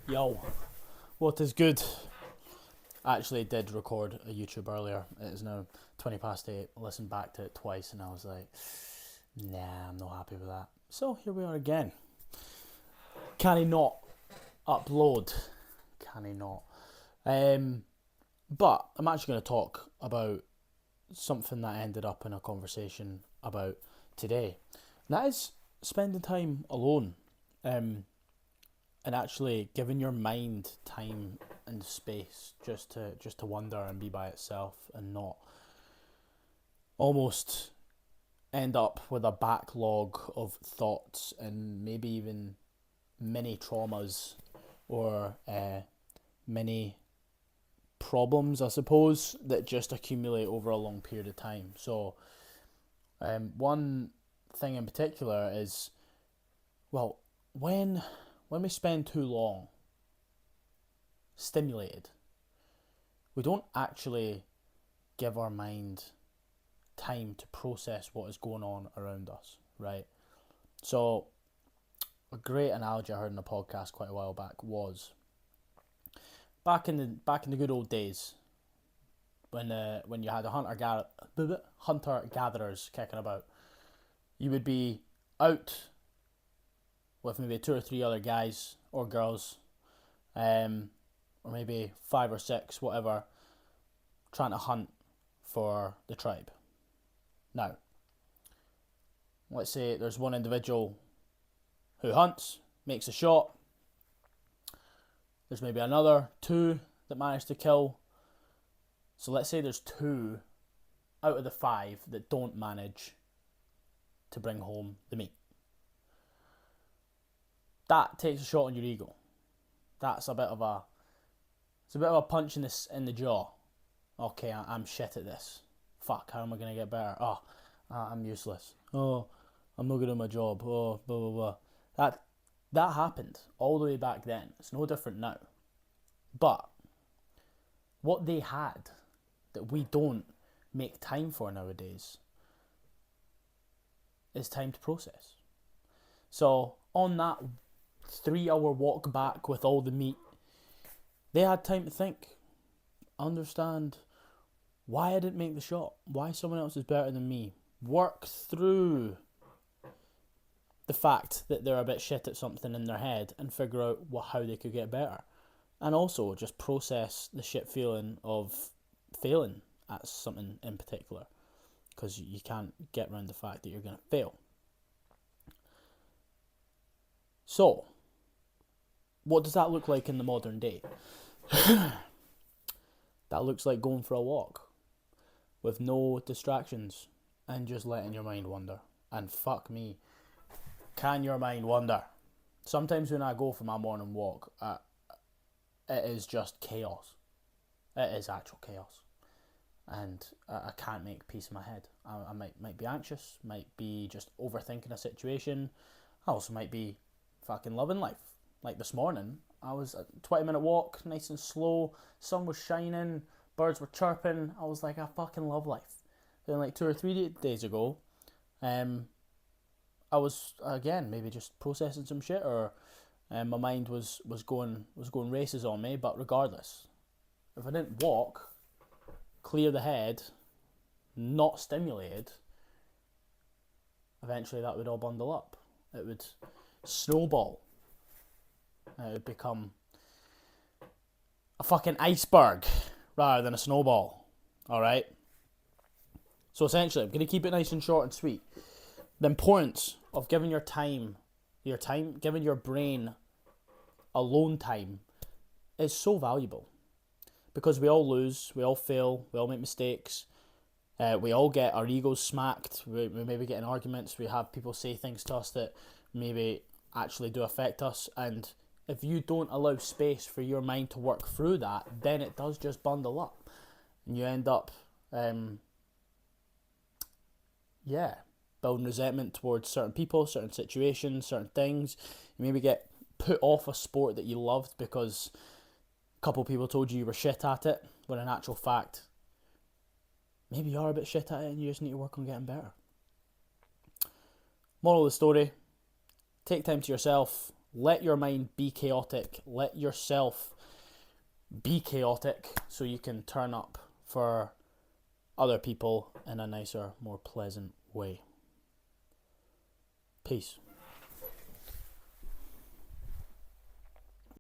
Yo, what is good? I actually did record a YouTube earlier. It is now 20 past 8. I listened back to it twice and I was like, nah, I'm not happy with that. So here we are again. Can he not upload? Can he not? But I'm actually going to talk about something that ended up in a conversation about today. And that is spending time alone. And actually giving your mind time and space just to wonder and be by itself and not almost end up with a backlog of thoughts and maybe even mini traumas or mini problems, I suppose, that just accumulate over a long period of time. So one thing in particular is, well, when we spend too long stimulated, we don't actually give our mind time to process what is going on around us, right? So a great analogy I heard in a podcast quite a while back was back in the good old days when you had a hunter gatherers kicking about. You would be out with maybe 2 or 3 other guys or girls, or maybe 5 or 6, whatever, trying to hunt for the tribe. Now, let's say there's one individual who hunts, makes a shot. There's maybe another 2 that manage to kill. So let's say there's 2 out of the 5 that don't manage to bring home the meat. That takes a shot on your ego. That's a bit of a punch in the jaw. Okay, I'm shit at this. Fuck, how am I gonna get better? Oh, I'm useless. Oh, I'm not good at my job. Oh, blah blah blah. That happened all the way back then. It's no different now. But what they had that we don't make time for nowadays is time to process. So on that 3-hour walk back with all the meat, they had time to think, understand why I didn't make the shot, why someone else is better than me, work through the fact that they're a bit shit at something in their head and figure out how they could get better, and also just process the shit feeling of failing at something in particular, because you can't get around the fact that you're going to fail. So what does that look like in the modern day? That looks like going for a walk with no distractions and just letting your mind wander. And fuck me, can your mind wander? Sometimes when I go for my morning walk, it is just chaos. It is actual chaos. And I can't make peace in my head. I might be anxious, might be just overthinking a situation. I also might be fucking loving life. Like this morning, I was a 20-minute walk, nice and slow, sun was shining, birds were chirping. I was like, I fucking love life. Then like 2 or 3 days ago, I was again maybe just processing some shit, or my mind was going races on me. But regardless, if I didn't walk, clear the head, not stimulated, eventually that would all bundle up. It would snowball. It would become a fucking iceberg rather than a snowball. Alright? So essentially, I'm going to keep it nice and short and sweet. The importance of giving giving your brain alone time is so valuable. Because we all lose, we all fail, we all make mistakes, we all get our egos smacked, we maybe get in arguments, we have people say things to us that maybe actually do affect us, and if you don't allow space for your mind to work through that, then it does just bundle up. And you end up, building resentment towards certain people, certain situations, certain things. You maybe get put off a sport that you loved because a couple of people told you were shit at it, when in actual fact, maybe you are a bit shit at it and you just need to work on getting better. Moral of the story, take time to yourself, let your mind be chaotic. Let yourself be chaotic so you can turn up for other people in a nicer, more pleasant way. Peace.